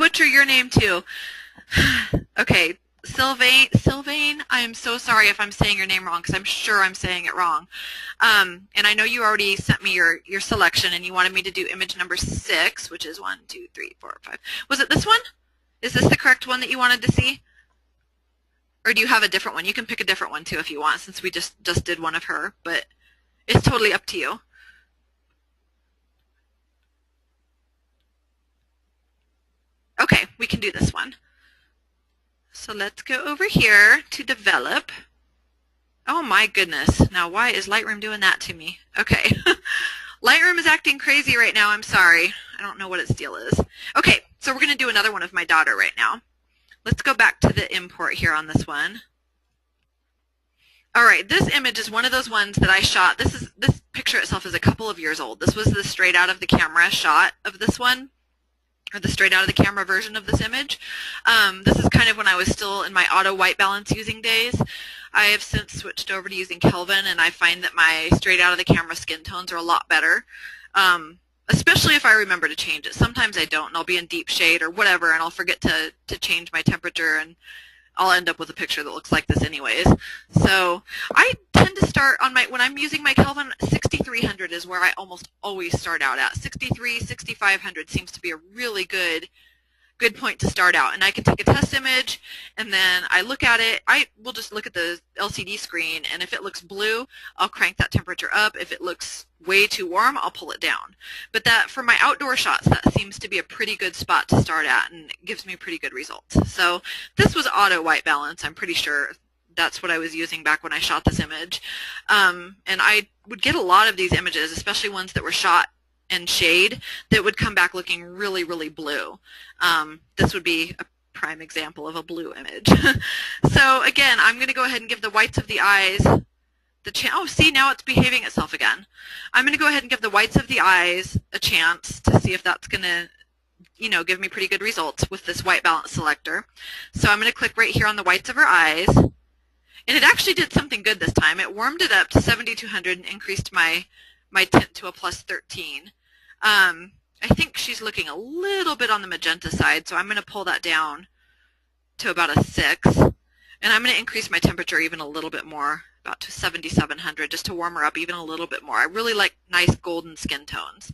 butcher your name too. Okay, Sylvain, I am so sorry if I'm saying your name wrong because I'm sure I'm saying it wrong. And I know you already sent me your selection and you wanted me to do image number 6, which is 1, 2, 3, 4, 5. Was it this one? Is this the correct one that you wanted to see? Or do you have a different one? You can pick a different one too if you want, since we just did one of her, but it's totally up to you. Okay, we can do this one. So let's go over here to develop. Oh my goodness. Now why is Lightroom doing that to me? Okay. Lightroom is acting crazy right now. I'm sorry. I don't know what its deal is. Okay, so we're going to do another one of my daughter right now. Let's go back to the import here on this one. All right, this image is one of those ones that I shot. This picture itself is a couple of years old. This was the straight out of the camera shot of this one, or the straight out of the camera version of this image. This is kind of when I was still in my auto white balance using days. I have since switched over to using Kelvin, and I find that my straight out of the camera skin tones are a lot better, especially if I remember to change it. Sometimes I don't, and I'll be in deep shade or whatever, and I'll forget to change my temperature, and I'll end up with a picture that looks like this anyways. So I tend to start on when I'm using my Kelvin, 6300 is where I almost always start out at. 63, 6500 seems to be a really good point to start out. And I can take a test image and then I look at it. I will just look at the LCD screen, and if it looks blue, I'll crank that temperature up. If it looks way too warm, I'll pull it down. But that, for my outdoor shots, that seems to be a pretty good spot to start at, and it gives me pretty good results. So this was auto white balance. I'm pretty sure that's what I was using back when I shot this image. And I would get a lot of these images, especially ones that were shot in shade, that would come back looking really, really blue. This would be a prime example of a blue image. So again, I'm going to go ahead and give the whites of the eyes the chance. Oh, see, now it's behaving itself again. I'm going to go ahead and give the whites of the eyes a chance to see if that's going to, you know, give me pretty good results with this white balance selector. So I'm going to click right here on the whites of her eyes. And it actually did something good this time. It warmed it up to 7200 and increased my tint to a plus 13. I think she's looking a little bit on the magenta side, so I'm going to pull that down to about a 6. And I'm going to increase my temperature even a little bit more, about to 7700, just to warm her up even a little bit more. I really like nice golden skin tones.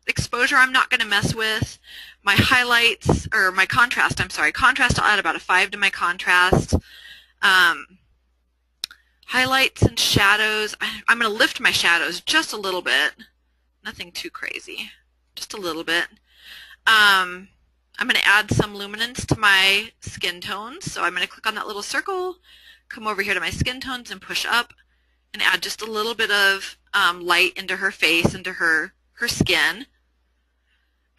Exposure I'm not going to mess with. My highlights, or my contrast, I'm sorry, contrast I'll add about a 5 to my contrast. Highlights and shadows, I'm going to lift my shadows just a little bit. Nothing too crazy, just a little bit. I'm going to add some luminance to my skin tones, so I'm going to click on that little circle, come over here to my skin tones and push up, and add just a little bit of light into her face, into her skin.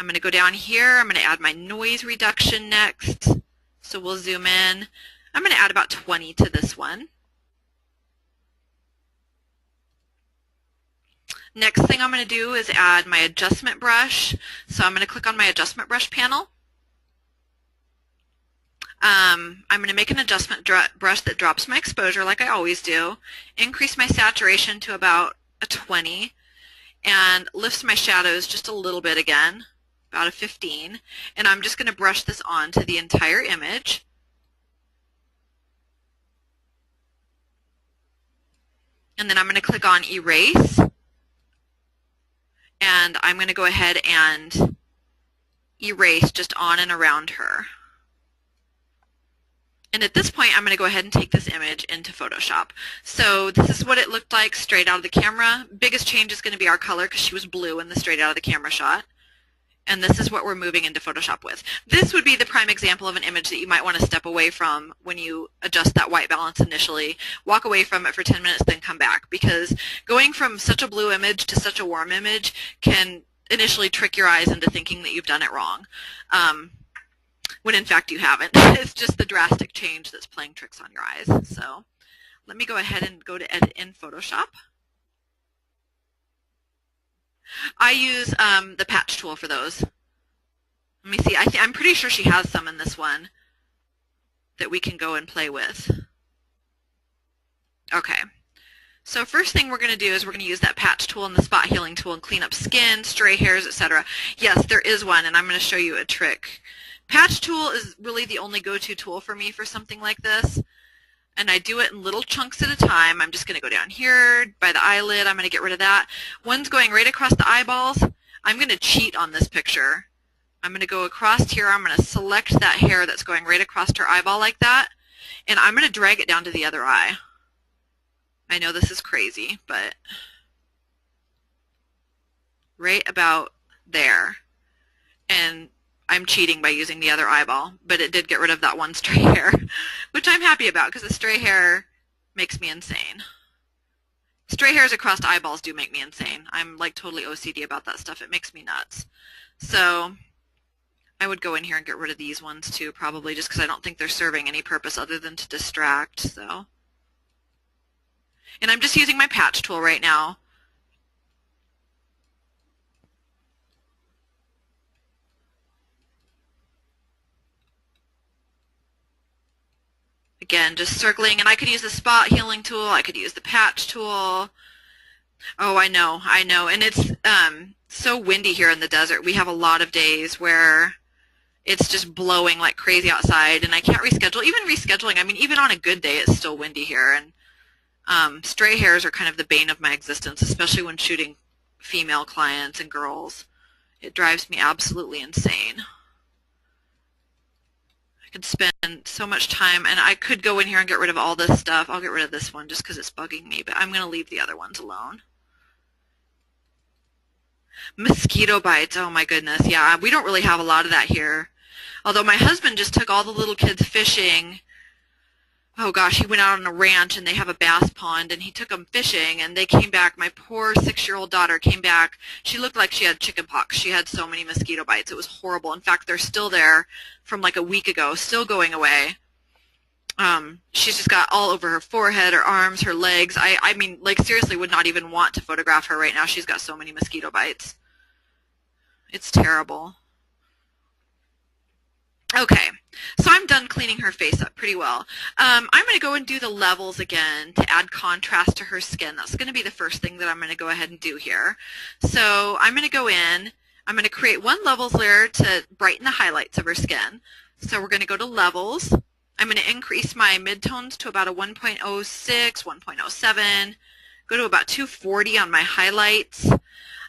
I'm going to go down here, I'm going to add my noise reduction next, so we'll zoom in. I'm going to add about 20 to this one. Next thing I'm going to do is add my adjustment brush. So I'm going to click on my adjustment brush panel. I'm going to make an adjustment brush that drops my exposure like I always do, increase my saturation to about a 20, and lifts my shadows just a little bit again, about a 15. And I'm just going to brush this on to the entire image. And then I'm going to click on Erase. And I'm going to go ahead and erase just on and around her. And at this point, I'm going to go ahead and take this image into Photoshop. So this is what it looked like straight out of the camera. Biggest change is going to be our color because she was blue in the straight out of the camera shot. And this is what we're moving into Photoshop with. This would be the prime example of an image that you might want to step away from when you adjust that white balance initially. Walk away from it for 10 minutes, then come back. Because going from such a blue image to such a warm image can initially trick your eyes into thinking that you've done it wrong, when in fact you haven't. It's just the drastic change that's playing tricks on your eyes. So let me go ahead and go to Edit in Photoshop. I use the patch tool for those. Let me see. I'm pretty sure she has some in this one that we can go and play with. Okay. So first thing we're going to do is we're going to use that patch tool and the spot healing tool and clean up skin, stray hairs, etc. Yes, there is one, and I'm going to show you a trick. Patch tool is really the only go-to tool for me for something like this, and I do it in little chunks at a time. I'm just going to go down here by the eyelid. I'm going to get rid of that. One's going right across the eyeballs. I'm going to cheat on this picture. I'm going to go across here. I'm going to select that hair that's going right across her eyeball like that, and I'm going to drag it down to the other eye. I know this is crazy, but right about there. And I'm cheating by using the other eyeball, but it did get rid of that one stray hair, which I'm happy about because the stray hair makes me insane. Stray hairs across eyeballs do make me insane. I'm like totally OCD about that stuff. It makes me nuts. So I would go in here and get rid of these ones too, probably just because I don't think they're serving any purpose other than to distract. So. And I'm just using my patch tool right now. Again, just circling, and I could use the spot healing tool, I could use the patch tool. Oh, I know, and it's so windy here in the desert. We have a lot of days where it's just blowing like crazy outside, and I can't reschedule. Even rescheduling, I mean, even on a good day, it's still windy here, and stray hairs are kind of the bane of my existence, especially when shooting female clients and girls. It drives me absolutely insane. I could spend so much time, and I could go in here and get rid of all this stuff. I'll get rid of this one just because it's bugging me, but I'm going to leave the other ones alone. Mosquito bites, oh my goodness, yeah, we don't really have a lot of that here. Although my husband just took all the little kids fishing. Oh gosh, he went out on a ranch and they have a bass pond and he took them fishing and they came back. My poor 6-year-old daughter came back. She looked like she had chicken pox. She had so many mosquito bites. It was horrible. In fact, they're still there from like a week ago, still going away. She's just got all over her forehead, her arms, her legs. I mean, like seriously would not even want to photograph her right now. She's got so many mosquito bites. It's terrible. Okay, so I'm done cleaning her face up pretty well. I'm going to go and do the levels again to add contrast to her skin. That's going to be the first thing that I'm going to go ahead and do here. So I'm going to go in, I'm going to create one levels layer to brighten the highlights of her skin. So we're going to go to levels. I'm going to increase my midtones to about a 1.06, 1.07, go to about 240 on my highlights, and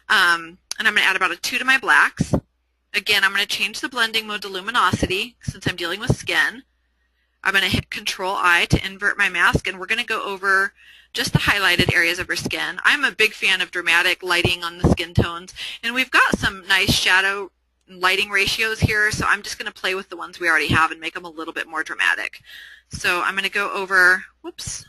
I'm going to add about a 2 to my blacks. Again, I'm going to change the blending mode to luminosity since I'm dealing with skin. I'm going to hit Control-I to invert my mask, and we're going to go over just the highlighted areas of her skin. I'm a big fan of dramatic lighting on the skin tones, and we've got some nice shadow lighting ratios here, so I'm just going to play with the ones we already have and make them a little bit more dramatic. So I'm going to go over, whoops.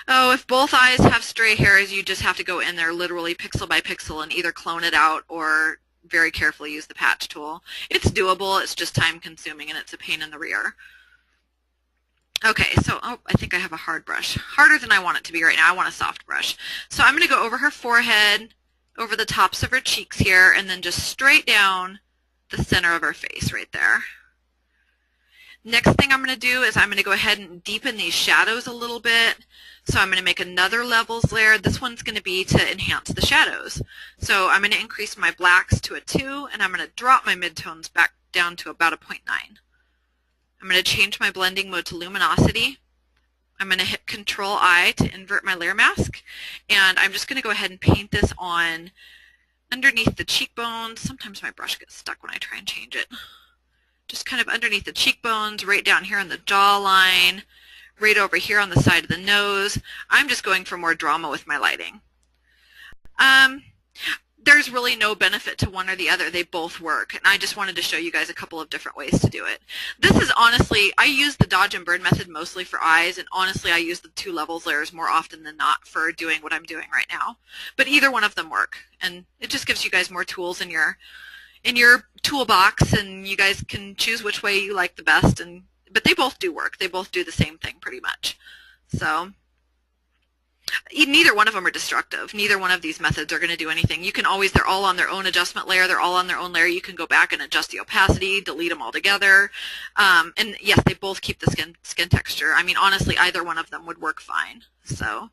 Oh, if both eyes have stray hairs, you just have to go in there literally pixel by pixel and either clone it out or very carefully use the patch tool. It's doable, it's just time consuming and it's a pain in the rear. Okay, so I think I have a hard brush. Harder than I want it to be right now. I want a soft brush. So I'm going to go over her forehead, over the tops of her cheeks here, and then just straight down the center of her face right there. Next thing I'm going to do is I'm going to go ahead and deepen these shadows a little bit. So I'm going to make another levels layer. This one's going to be to enhance the shadows. So I'm going to increase my blacks to a 2, and I'm going to drop my midtones back down to about a 0.9. I'm going to change my blending mode to luminosity. I'm going to hit Control-I to invert my layer mask, and I'm just going to go ahead and paint this on underneath the cheekbones. Sometimes my brush gets stuck when I try and change it. Just kind of underneath the cheekbones, right down here on the jawline, right over here on the side of the nose. I'm just going for more drama with my lighting. There's really no benefit to one or the other. They both work, and I just wanted to show you guys a couple of different ways to do it. This is honestly, I use the dodge and burn method mostly for eyes, and honestly I use the 2 levels layers more often than not for doing what I'm doing right now. But either one of them work, and it just gives you guys more tools in your toolbox, and you guys can choose which way you like the best. But they both do work. They both do the same thing pretty much. So Neither one of them are destructive. Neither one of these methods are going to do anything. You can always, they're all on their own adjustment layer. They're all on their own layer. You can go back and adjust the opacity, delete them all together. And yes, they both keep the skin texture. I mean, honestly, either one of them would work fine. So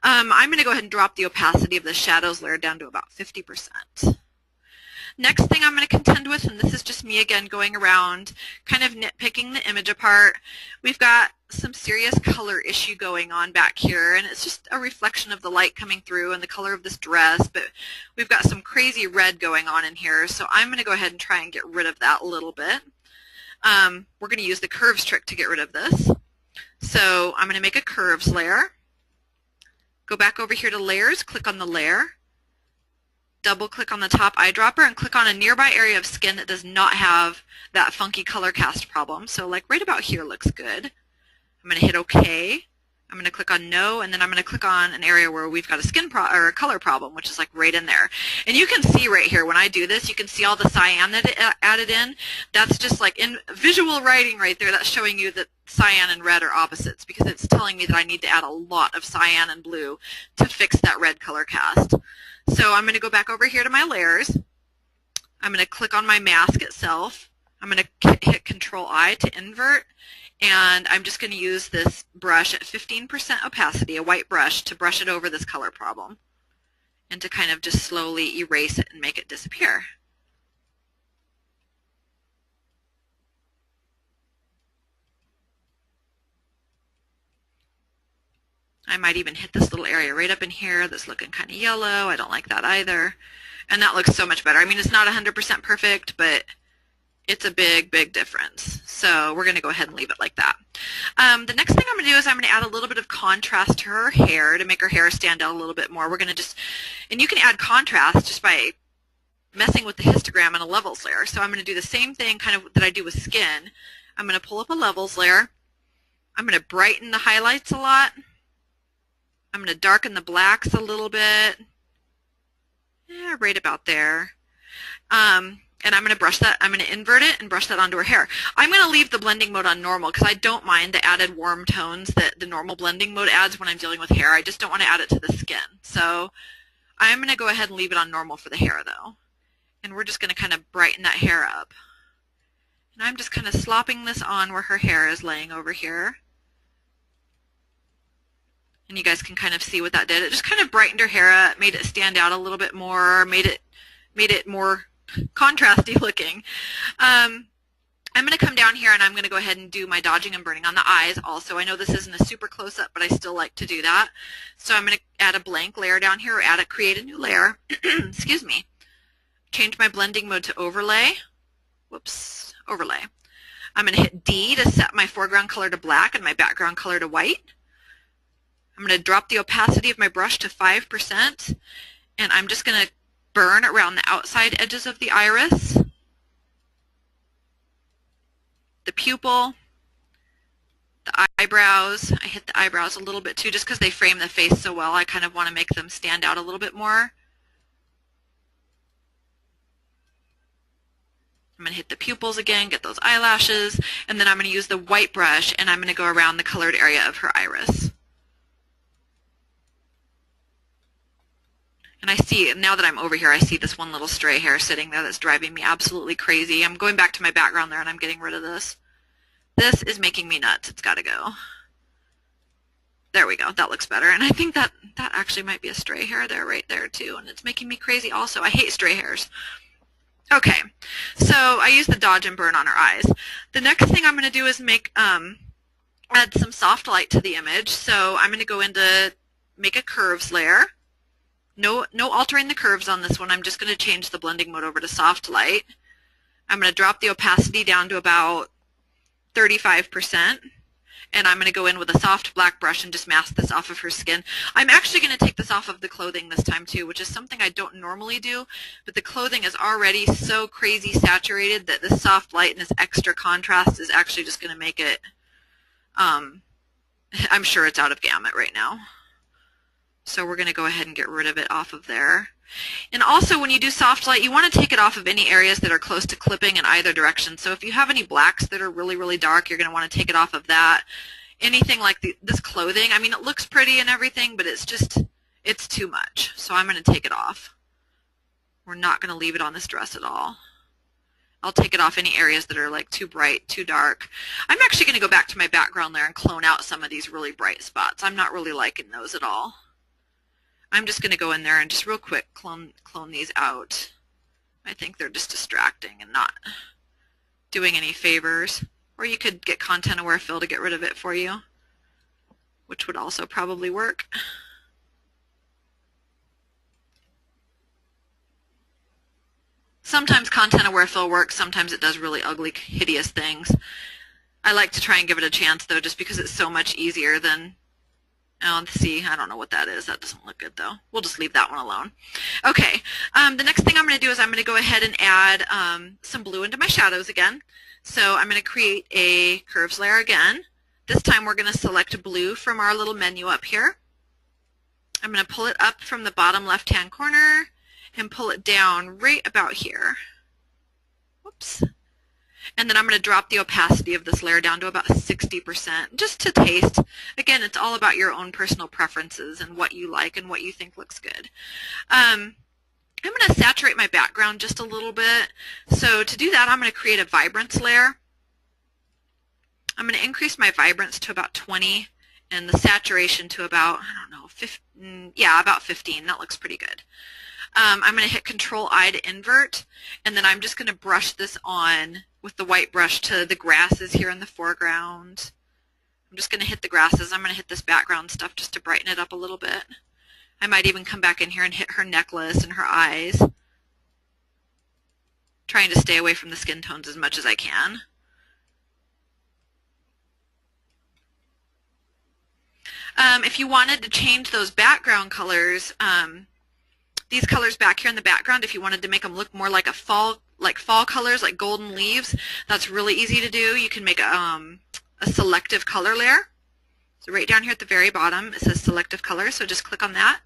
I'm going to go ahead and drop the opacity of the shadows layer down to about 50%. Next thing I'm going to contend with, and this is just me again going around kind of nitpicking the image apart, we've got some serious color issue going on back here, and it's just a reflection of the light coming through and the color of this dress, but we've got some crazy red going on in here, so I'm going to go ahead and try and get rid of that a little bit. We're going to use the curves trick to get rid of this. So I'm going to make a curves layer, go back over here to layers, click on the layer, double click on the top eyedropper and click on a nearby area of skin that does not have that funky color cast problem. So like right about here looks good. I'm going to hit OK. I'm going to click on no, and then I'm going to click on an area where we've got a or a color problem, which is like right in there. And you can see right here when I do this, you can see all the cyan that it added in. That's just like in visual writing right there. That's showing you that cyan and red are opposites, because it's telling me that I need to add a lot of cyan and blue to fix that red color cast. So I'm going to go back over here to my layers. I'm going to click on my mask itself. I'm going to hit Control-I to invert, and I'm just going to use this brush at 15% opacity, a white brush, to brush it over this color problem and to kind of just slowly erase it and make it disappear. I might even hit this little area right up in here that's looking kind of yellow. I don't like that either. And that looks so much better. I mean, it's not 100% perfect, but it's a big, big difference. So we're going to go ahead and leave it like that. The next thing I'm going to do is I'm going to add a little bit of contrast to her hair to make her hair stand out a little bit more. We're going to just, and you can add contrast just by messing with the histogram and a levels layer. So I'm going to do the same thing kind of that I do with skin. I'm going to pull up a levels layer. I'm going to brighten the highlights a lot. I'm going to darken the blacks a little bit, right about there. And I'm going to brush that, I'm going to invert it and brush that onto her hair. I'm going to leave the blending mode on normal because I don't mind the added warm tones that the normal blending mode adds when I'm dealing with hair. I just don't want to add it to the skin. So I'm going to go ahead and leave it on normal for the hair though. And we're just going to kind of brighten that hair up. And I'm just kind of slopping this on where her hair is laying over here. And you guys can kind of see what that did. It just kind of brightened her hair up, made it stand out a little bit more, made it more contrasty looking. I'm going to come down here and I'm going to go ahead and do my dodging and burning on the eyes also. I know this isn't a super close-up, but I still like to do that. So I'm going to add a blank layer down here, or create a new layer. Excuse me. Change my blending mode to overlay. Whoops, overlay. I'm going to hit D to set my foreground color to black and my background color to white. I'm going to drop the opacity of my brush to 5%, and I'm just going to burn around the outside edges of the iris, the pupil, the eyebrows. I hit the eyebrows a little bit too just because they frame the face so well. I kind of want to make them stand out a little bit more. I'm going to hit the pupils again, get those eyelashes, and then I'm going to use the white brush and I'm going to go around the colored area of her iris. And I see, now that I'm over here, I see this one little stray hair sitting there that's driving me absolutely crazy. I'm going back to my background there and I'm getting rid of this. This is making me nuts. It's got to go. There we go. That looks better. And I think that actually might be a stray hair there, right there too. And it's making me crazy also. I hate stray hairs. Okay, so I use the dodge and burn on her eyes. The next thing I'm going to do is make add some soft light to the image. So I'm going to go into make a curves layer. No altering the curves on this one. I'm just going to change the blending mode over to soft light. I'm going to drop the opacity down to about 35%. And I'm going to go in with a soft black brush and just mask this off of her skin. I'm actually going to take this off of the clothing this time too, which is something I don't normally do, but the clothing is already so crazy saturated that this soft light and this extra contrast is actually just going to make it, I'm sure it's out of gamut right now. So we're going to go ahead and get rid of it off of there. And also when you do soft light, you want to take it off of any areas that are close to clipping in either direction. So if you have any blacks that are really, really dark, you're going to want to take it off of that. anything like this clothing. I mean, it looks pretty and everything, but it's too much. So I'm going to take it off. We're not going to leave it on this dress at all. I'll take it off any areas that are like too bright, too dark. I'm actually going to go back to my background layer and clone out some of these really bright spots. I'm not really liking those at all. I'm just going to go in there and just real quick clone these out. I think they're just distracting and not doing any favors. Or you could get content aware fill to get rid of it for you, which would also probably work. Sometimes content aware fill works, sometimes it does really ugly, hideous things. I like to try and give it a chance though, just because it's so much easier than, oh, let's see, I don't know what that is. That doesn't look good though. We'll just leave that one alone. Okay, the next thing I'm going to do is I'm going to go ahead and add some blue into my shadows again. So I'm going to create a curves layer again. This time we're going to select blue from our little menu up here. I'm going to pull it up from the bottom left-hand corner and pull it down right about here. Whoops. And then I'm going to drop the opacity of this layer down to about 60%, just to taste. Again, it's all about your own personal preferences and what you like and what you think looks good. I'm going to saturate my background just a little bit. So to do that, I'm going to create a vibrance layer. I'm going to increase my vibrance to about 20 and the saturation to about, I don't know, 15, yeah, about 15. That looks pretty good. I'm going to hit Control-I to invert, and then I'm just going to brush this on with the white brush to the grasses here in the foreground. I'm just going to hit the grasses. I'm going to hit this background stuff just to brighten it up a little bit. I might even come back in here and hit her necklace and her eyes, trying to stay away from the skin tones as much as I can. If you wanted to change those background colors, these colors back here in the background, if you wanted to make them look more like fall colors, like golden leaves, that's really easy to do. You can make a selective color layer. So right down here at the very bottom, it says selective color, so just click on that.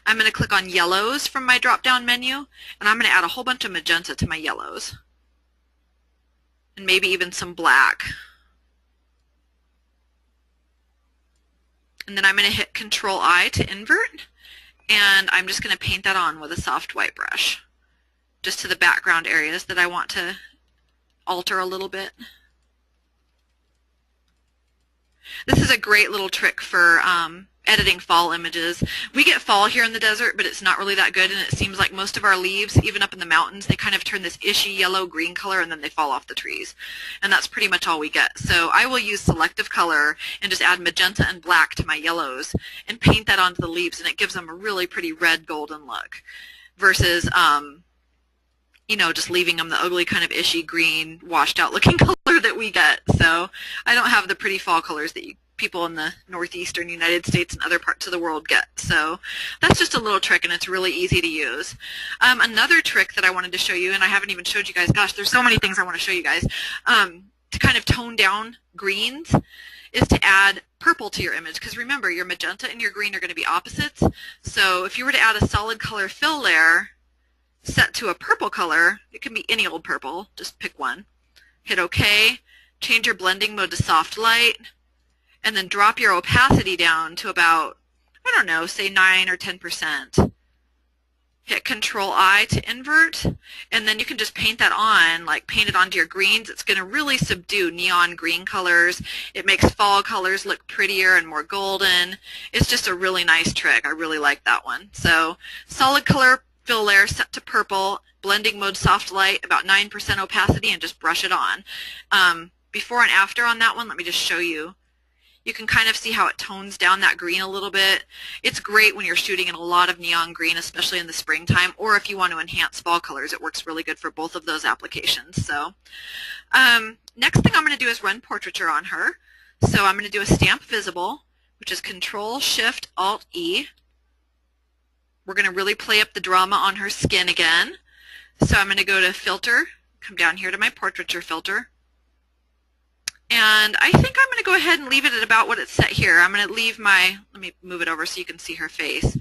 I'm going to click on yellows from my drop-down menu, and I'm going to add a whole bunch of magenta to my yellows. And maybe even some black. And then I'm going to hit Control-I to invert, and I'm just going to paint that on with a soft white brush, just to the background areas that I want to alter a little bit. This is a great little trick for editing fall images. We get fall here in the desert, but it's not really that good, and it seems like most of our leaves, even up in the mountains, they kind of turn this ishy yellow-green color, and then they fall off the trees. And that's pretty much all we get. So I will use selective color and just add magenta and black to my yellows and paint that onto the leaves, and it gives them a really pretty red golden look versus you know, just leaving them the ugly kind of ishy green washed out looking color that we get. So I don't have the pretty fall colors that people in the northeastern United States and other parts of the world get. So that's just a little trick, and it's really easy to use. Another trick that I wanted to show you, and I haven't even showed you guys, gosh, there's so many things I want to show you guys, to kind of tone down greens, is to add purple to your image, because remember, your magenta and your green are going to be opposites. So if you were to add a solid color fill layer set to a purple color, it can be any old purple, just pick one, hit OK, change your blending mode to soft light, and then drop your opacity down to about, I don't know, say 9 or 10%. Hit Control-I to invert, and then you can just paint that on, like paint it onto your greens. It's going to really subdue neon green colors. It makes fall colors look prettier and more golden. It's just a really nice trick. I really like that one. So solid color fill layer set to purple, blending mode soft light, about 9% opacity, and just brush it on. Before and after on that one, let me just show you. You can kind of see how it tones down that green a little bit. It's great when you're shooting in a lot of neon green, especially in the springtime, or if you want to enhance fall colors, it works really good for both of those applications. So next thing I'm going to do is run portraiture on her. So I'm going to do a stamp visible, which is Control-Shift-Alt-E. We're going to really play up the drama on her skin again. So I'm going to go to Filter, come down here to my portraiture filter. And I think I'm going to go ahead and leave it at about what it's set here. I'm going to leave my, let me move it over so you can see her face.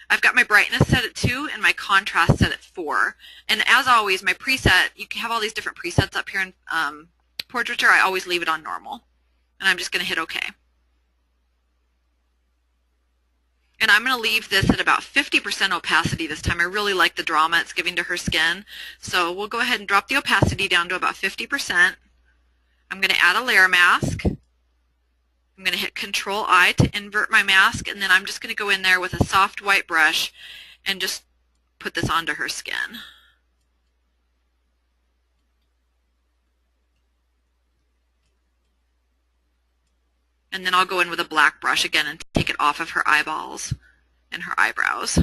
I've got my brightness set at 2 and my contrast set at 4. And as always, my preset, you can have all these different presets up here in portraiture. I always leave it on normal. And I'm just going to hit OK. And I'm going to leave this at about 50% opacity this time. I really like the drama it's giving to her skin. So we'll go ahead and drop the opacity down to about 50%. I'm going to add a layer mask. I'm going to hit Control-I to invert my mask, and then I'm just going to go in there with a soft white brush and just put this onto her skin. And then I'll go in with a black brush again and take it off of her eyeballs and her eyebrows.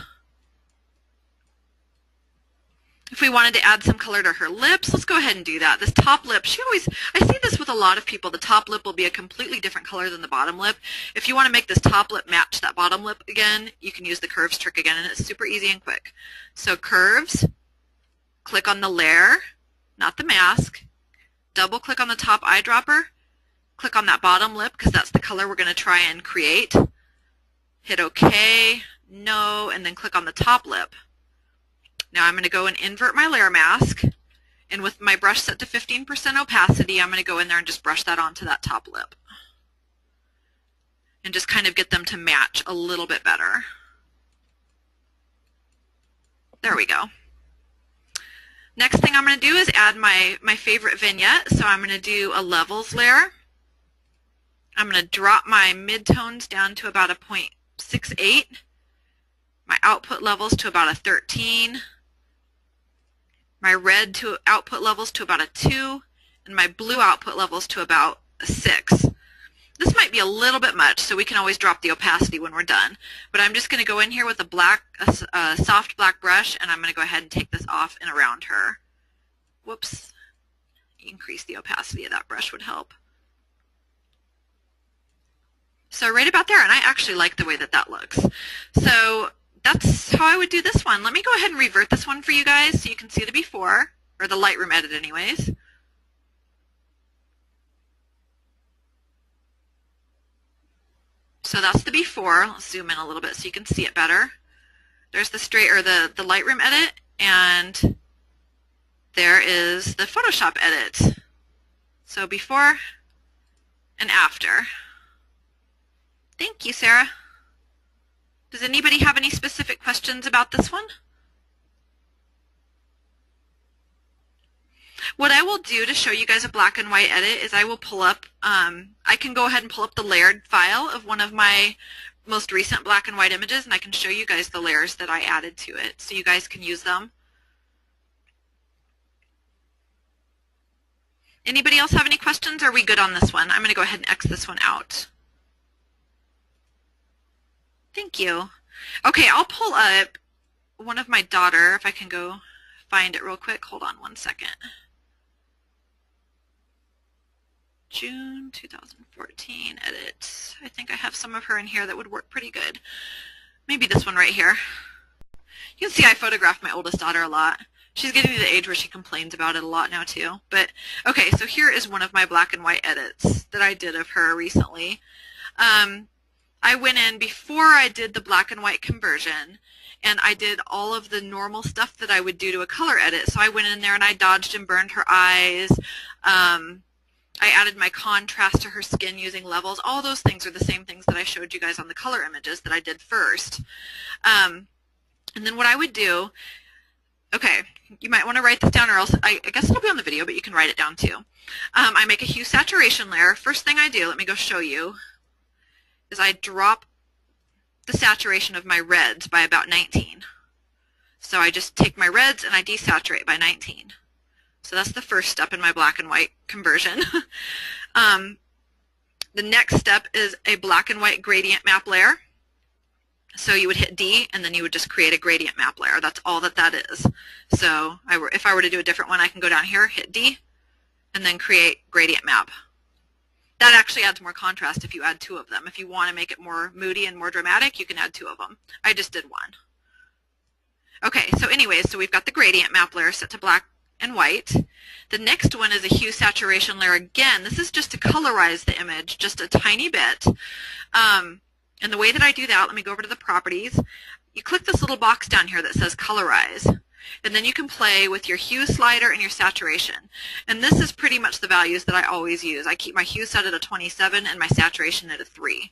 If we wanted to add some color to her lips, let's go ahead and do that. This top lip, I see this with a lot of people. The top lip will be a completely different color than the bottom lip. If you want to make this top lip match that bottom lip again, you can use the curves trick again, and it's super easy and quick. So curves, click on the layer, not the mask, double click on the top eyedropper, click on that bottom lip because that's the color we're going to try and create. Hit OK, no, and then click on the top lip. Now I'm going to go and invert my layer mask, and with my brush set to 15% opacity, I'm going to go in there and just brush that onto that top lip and just kind of get them to match a little bit better. There we go. Next thing I'm going to do is add my favorite vignette. So I'm going to do a levels layer. I'm going to drop my midtones down to about a 0.68, my output levels to about a 13, my red to output levels to about a 2, and my blue output levels to about a 6. This might be a little bit much, so we can always drop the opacity when we're done. But I'm just going to go in here with a soft black brush, and I'm going to go ahead and take this off and around her. Whoops. Increase the opacity of that brush would help. So right about there, and I actually like the way that that looks. So that's how I would do this one. Let me go ahead and revert this one for you guys so you can see the before, or the Lightroom edit anyways. So that's the before. Let's zoom in a little bit so you can see it better. There's the the Lightroom edit, and there is the Photoshop edit. So before and after. Thank you, Sarah. Does anybody have any specific questions about this one? What I will do to show you guys a black and white edit is I will pull up, I can go ahead and pull up the layered file of one of my most recent black and white images, and I can show you guys the layers that I added to it so you guys can use them. Anybody else have any questions, or are we good on this one? I'm going to go ahead and X this one out. Thank you. Okay, I'll pull up one of my daughter, if I can go find it real quick. Hold on one second. June 2014 edit. I think I have some of her in here that would work pretty good. Maybe this one right here. You can see I photographed my oldest daughter a lot. She's getting to the age where she complains about it a lot now too. But okay, so here is one of my black and white edits that I did of her recently. I went in before I did the black and white conversion, and I did all of the normal stuff that I would do to a color edit. So I went in there and I dodged and burned her eyes. I added my contrast to her skin using levels. All those things are the same things that I showed you guys on the color images that I did first. And then what I would do, okay, you might want to write this down, or else I guess it'll be on the video, but you can write it down too. I make a hue saturation layer. First thing I do, let me go show you, is I drop the saturation of my reds by about 19. So I just take my reds and I desaturate by 19. So that's the first step in my black and white conversion. The next step is a black and white gradient map layer. So you would hit D, and then you would just create a gradient map layer. That's all that that is. So if I were to do a different one, I can go down here, hit D, and then create gradient map. That actually adds more contrast if you add 2 of them. If you want to make it more moody and more dramatic, you can add 2 of them. I just did 1. Okay, so anyways, so we've got the gradient map layer set to black and white. The next one is a hue saturation layer. Again, this is just to colorize the image just a tiny bit. And the way that I do that, let me go over to the properties. You click this little box down here that says colorize. And then you can play with your hue slider and your saturation. And this is pretty much the values that I always use. I keep my hue set at a 27 and my saturation at a 3.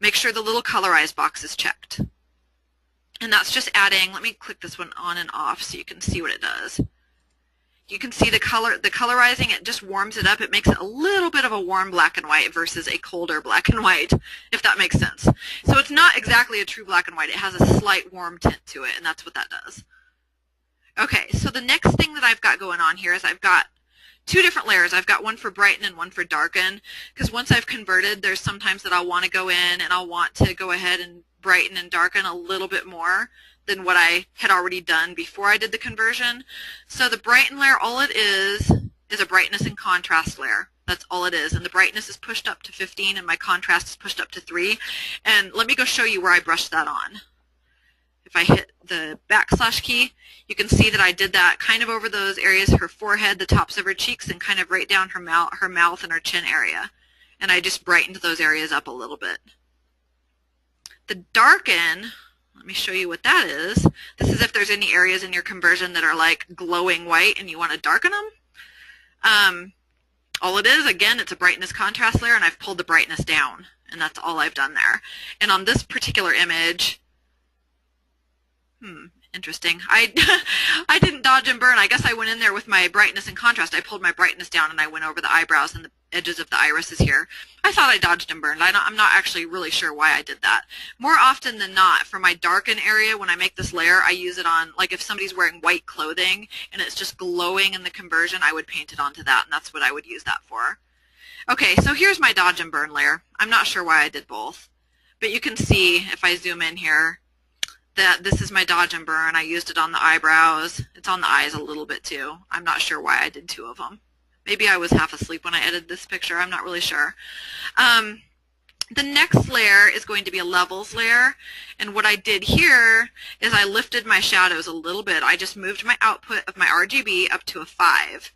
make sure the little colorize box is checked. And that's just adding, let me click this one on and off so you can see what it does. You can see the colorizing, it just warms it up. It makes it a little bit of a warm black and white versus a colder black and white, if that makes sense. So it's not exactly a true black and white. It has a slight warm tint to it, and that's what that does. Okay, so the next thing that I've got going on here is I've got two different layers. I've got one for brighten and one for darken, because once I've converted, there's sometimes that I'll want to go in and I'll want to go ahead and brighten and darken a little bit more than what I had already done before I did the conversion. So the brighten layer, all it is a brightness and contrast layer. That's all it is. And the brightness is pushed up to 15 and my contrast is pushed up to 3. And let me go show you where I brushed that on. If I hit the backslash key, you can see that I did that kind of over those areas, her forehead, the tops of her cheeks, and kind of right down her mouth and her chin area. And I just brightened those areas up a little bit. The darken, let me show you what that is. This is if there's any areas in your conversion that are like glowing white and you want to darken them. All it is, again, it's a brightness contrast layer, and I've pulled the brightness down, and that's all I've done there. And on this particular image, interesting. I didn't dodge and burn. I guess I went in there with my brightness and contrast. I pulled my brightness down and I went over the eyebrows and the edges of the irises here. I thought I dodged and burned. I'm not actually really sure why I did that. More often than not, for my darken area, when I make this layer, I use it on, like if somebody's wearing white clothing and it's just glowing in the conversion, I would paint it onto that, and that's what I would use that for. Okay, so here's my dodge and burn layer. I'm not sure why I did both, but you can see if I zoom in here, that this is my dodge and burn. I used it on the eyebrows. It's on the eyes a little bit too. I'm not sure why I did two of them. Maybe I was half asleep when I edited this picture. I'm not really sure. The next layer is going to be a levels layer. And what I did here is I lifted my shadows a little bit. I just moved my output of my RGB up to a 5.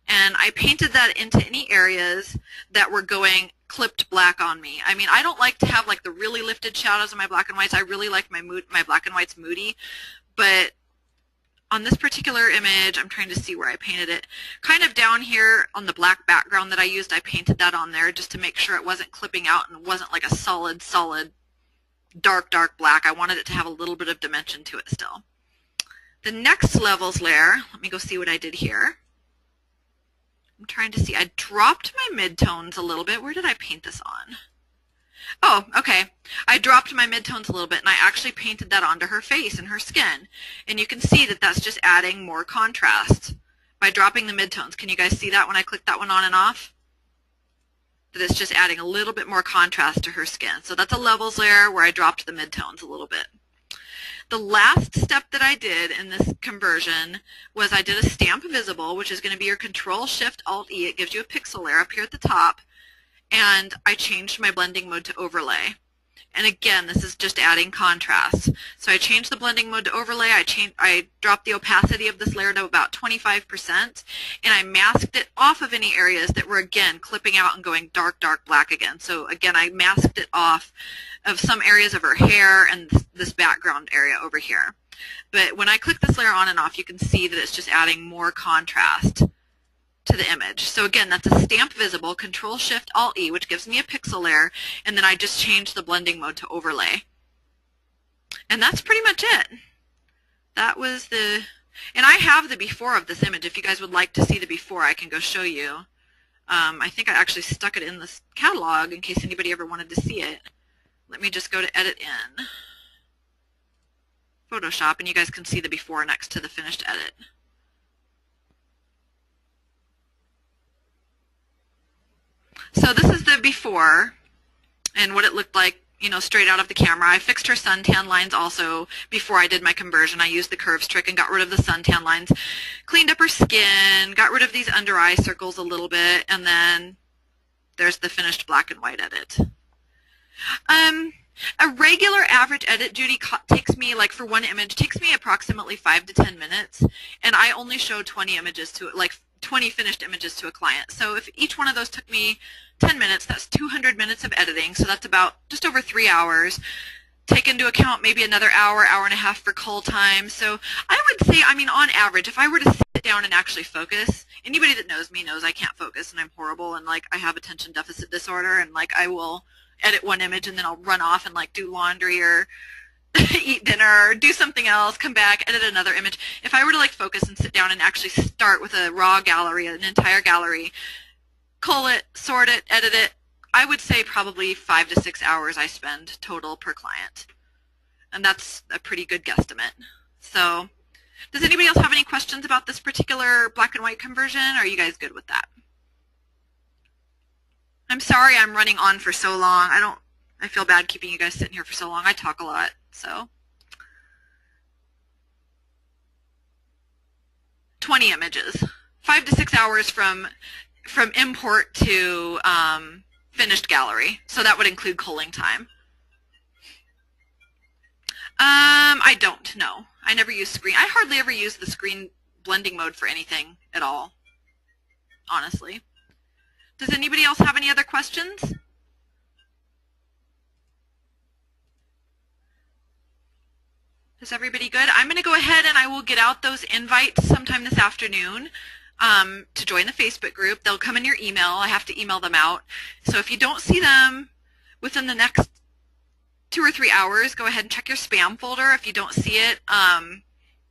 And I painted that into any areas that were going clipped black on me. I mean, I don't like to have like the really lifted shadows on my black and whites. I really like my black and whites moody, but on this particular image, I'm trying to see where I painted it. Kind of down here on the black background that I used, I painted that on there just to make sure it wasn't clipping out and wasn't like a solid, dark black. I wanted it to have a little bit of dimension to it still. The next levels layer, let me go see what I did here. I'm trying to see. I dropped my midtones a little bit. Where did I paint this on? Oh, okay. I dropped my midtones a little bit, and I actually painted that onto her face and her skin. And you can see that that's just adding more contrast by dropping the midtones. Can you guys see that when I click that one on and off? That it's just adding a little bit more contrast to her skin. So that's a levels layer where I dropped the midtones a little bit. The last step that I did in this conversion was I did a stamp visible, which is going to be your Control-Shift-Alt-E. It gives you a pixel layer up here at the top. And I changed my blending mode to overlay. And again, this is just adding contrast. So I changed the blending mode to overlay. I dropped the opacity of this layer to about 25%, and I masked it off of any areas that were, again, clipping out and going dark black again. So again, I masked it off of some areas of her hair and this background area over here. But when I click this layer on and off, you can see that it's just adding more contrast to the image. So again, that's a stamp visible, Control-Shift-Alt-E, which gives me a pixel layer, and then I just changed the blending mode to overlay. And that's pretty much it. That was the, and I have the before of this image. If you guys would like to see the before, I can go show you. I think I actually stuck it in this catalog in case anybody ever wanted to see it. Let me just go to Edit in Photoshop, and you guys can see the before next to the finished edit. So this is the before and what it looked like, you know, straight out of the camera. I fixed her suntan lines also before I did my conversion. I used the curves trick and got rid of the suntan lines, cleaned up her skin, got rid of these under eye circles a little bit, and then there's the finished black and white edit. A regular average edit, Judy, takes me, like for one image, takes me approximately 5 to 10 minutes, and I only show 20 images to, like 20 finished images to a client. So if each one of those took me 10 minutes, that's 200 minutes of editing, so that's about just over 3 hours. Take into account maybe another hour, hour and a half for call time. So I would say, I mean, on average, if I were to sit down and actually focus, anybody that knows me knows I can't focus and I'm horrible and like I have attention deficit disorder and like I will edit one image and then I'll run off and like do laundry or eat dinner, or do something else, come back, edit another image. If I were to like focus and sit down and actually start with a raw gallery, an entire gallery, cull it, sort it, edit it, I would say probably 5 to 6 hours I spend total per client. And that's a pretty good guesstimate. So does anybody else have any questions about this particular black and white conversion, or are you guys good with that? I'm sorry I'm running on for so long. I feel bad keeping you guys sitting here for so long. I talk a lot, so. 20 images. 5 to 6 hours from import to finished gallery. So that would include culling time. I don't know. I never use screen. I hardly ever use the screen blending mode for anything at all, honestly. Does anybody else have any other questions? Is everybody good? I'm going to go ahead and I will get out those invites sometime this afternoon to join the Facebook group. They'll come in your email. I have to email them out. So if you don't see them within the next 2 or 3 hours, go ahead and check your spam folder. If you don't see it,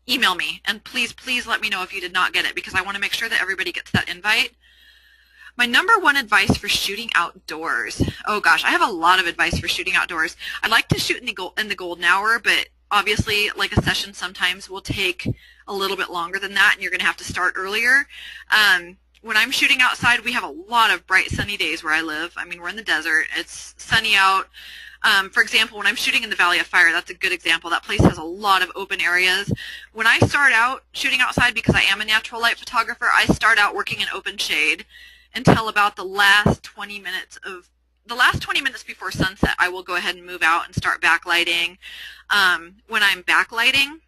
email me. And please, please let me know if you did not get it, because I want to make sure that everybody gets that invite. My number one advice for shooting outdoors. Oh gosh, I have a lot of advice for shooting outdoors. I like to shoot in the golden hour, but obviously like a session sometimes will take a little bit longer than that, and you're going to have to start earlier. When I'm shooting outside, we have a lot of bright sunny days where I live. I mean, we're in the desert. It's sunny out. For example, when I'm shooting in the Valley of Fire, that's a good example. That place has a lot of open areas. When I start out shooting outside, because I am a natural light photographer, I start out working in open shade until about the last 20 minutes before sunset. I will go ahead and move out and start backlighting. When I'm backlighting,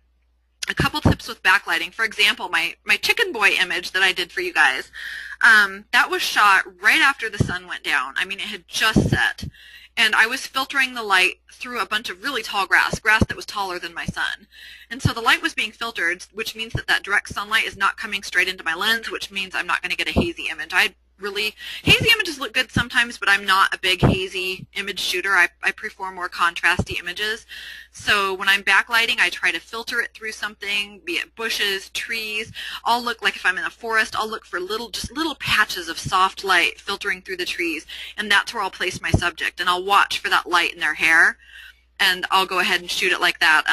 a couple tips with backlighting. For example, my chicken boy image that I did for you guys, that was shot right after the sun went down. I mean, it had just set. And I was filtering the light through a bunch of really tall grass that was taller than my sun. And so the light was being filtered, which means that direct sunlight is not coming straight into my lens, which means I'm not going to get a hazy image. Hazy images look good sometimes, but I'm not a big hazy image shooter. I prefer more contrasty images. So when I'm backlighting, I try to filter it through something, be it bushes, trees. I'll look, like if I'm in a forest, I'll look for just little patches of soft light filtering through the trees, and that's where I'll place my subject. And I'll watch for that light in their hair, and I'll go ahead and shoot it like that.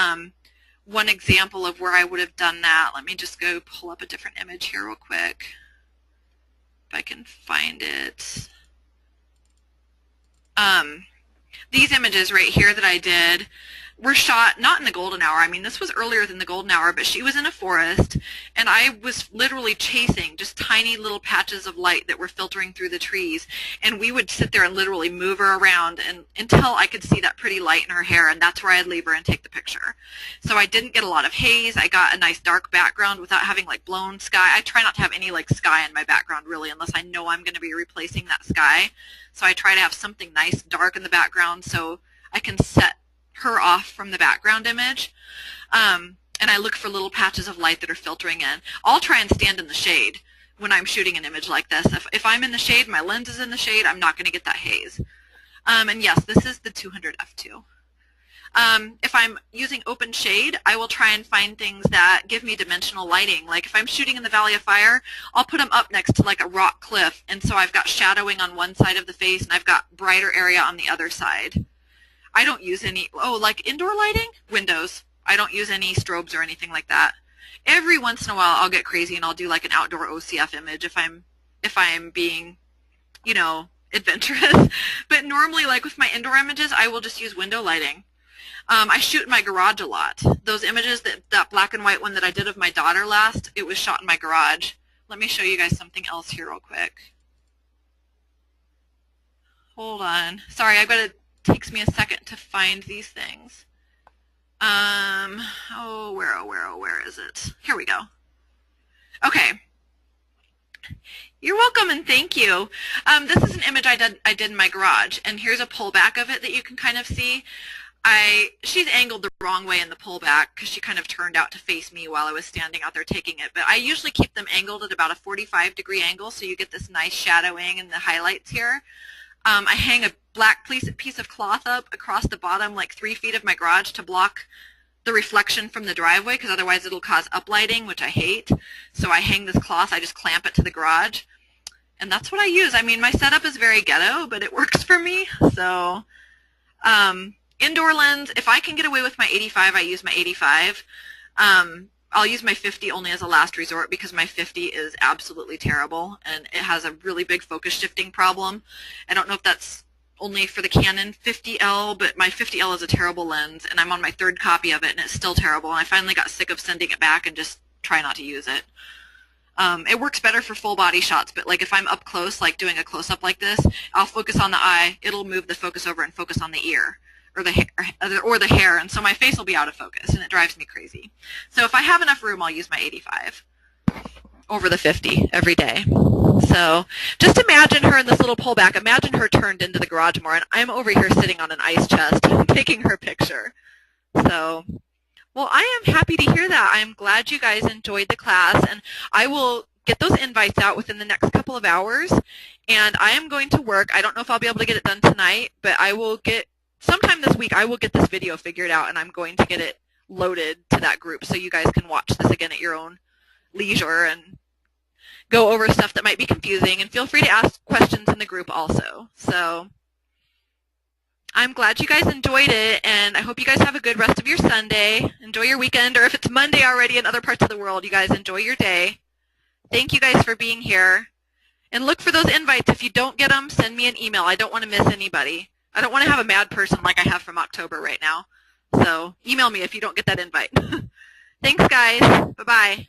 One example of where I would have done that, let me just go pull up a different image here real quick. If I can find it. These images right here that I did were shot not in the golden hour. I mean, this was earlier than the golden hour, but she was in a forest, and I was literally chasing just tiny little patches of light that were filtering through the trees, and we would sit there and literally move her around until I could see that pretty light in her hair, and that's where I'd leave her and take the picture. So I didn't get a lot of haze. I got a nice dark background without having like blown sky. I try not to have any like sky in my background really, unless I know I'm going to be replacing that sky. So I try to have something nice dark in the background so I can set her off from the background image, and I look for little patches of light that are filtering in. I'll try and stand in the shade when I'm shooting an image like this. If I'm in the shade, my lens is in the shade, I'm not going to get that haze. And yes, this is the 200 f2. If I'm using open shade, I will try and find things that give me dimensional lighting. Like if I'm shooting in the Valley of Fire, I'll put them up next to like a rock cliff, and so I've got shadowing on one side of the face and I've got brighter area on the other side. I don't use any, like indoor lighting? Windows. I don't use any strobes or anything like that. Every once in a while I'll get crazy and I'll do like an outdoor OCF image if I'm being, adventurous. But normally, like with my indoor images, I will just use window lighting. I shoot in my garage a lot. Those images, that black and white one that I did of my daughter last, it was shot in my garage. Let me show you guys something else here real quick. Hold on. Sorry, takes me a second to find these things. Where is it? Here we go. Okay. You're welcome and thank you. This is an image I did in my garage, and here's a pullback of it that you can kind of see. She's angled the wrong way in the pullback because she kind of turned out to face me while I was standing out there taking it. But I usually keep them angled at about a 45-degree angle so you get this nice shadowing and the highlights here. I hang a black piece of cloth up across the bottom, like 3 feet of my garage, to block the reflection from the driveway, because otherwise it'll cause uplighting, which I hate. So I hang this cloth, I just clamp it to the garage, and that's what I use. I mean, my setup is very ghetto, but it works for me. So indoor lens, if I can get away with my 85, I use my 85. I'll use my 50 only as a last resort, because my 50 is absolutely terrible, and it has a really big focus shifting problem. I don't know if that's only for the Canon 50L, but my 50L is a terrible lens, and I'm on my 3rd copy of it, and it's still terrible, and I finally got sick of sending it back and just try not to use it. It works better for full body shots, but like if I'm up close, like doing a close-up like this, I'll focus on the eye, it'll move the focus over and focus on the ear, or the hair, and so my face will be out of focus, and it drives me crazy. So if I have enough room, I'll use my 85 over the 50 every day. So just imagine her in this little pullback. Imagine her turned into the garage more, and I'm over here sitting on an ice chest taking her picture. So, well, I am happy to hear that. I'm glad you guys enjoyed the class, and I will get those invites out within the next couple of hours, and I am going to work. I don't know if I'll be able to get it done tonight, but I will get, sometime this week, I will get this video figured out, and I'm going to get it loaded to that group so you guys can watch this again at your own leisure and go over stuff that might be confusing, and feel free to ask questions in the group also. So I'm glad you guys enjoyed it, and I hope you guys have a good rest of your Sunday. Enjoy your weekend, or if it's Monday already in other parts of the world, you guys enjoy your day. Thank you guys for being here. And look for those invites. If you don't get them, send me an email. I don't want to miss anybody. I don't want to have a mad person like I have from October right now. So email me if you don't get that invite. Thanks, guys. Bye-bye.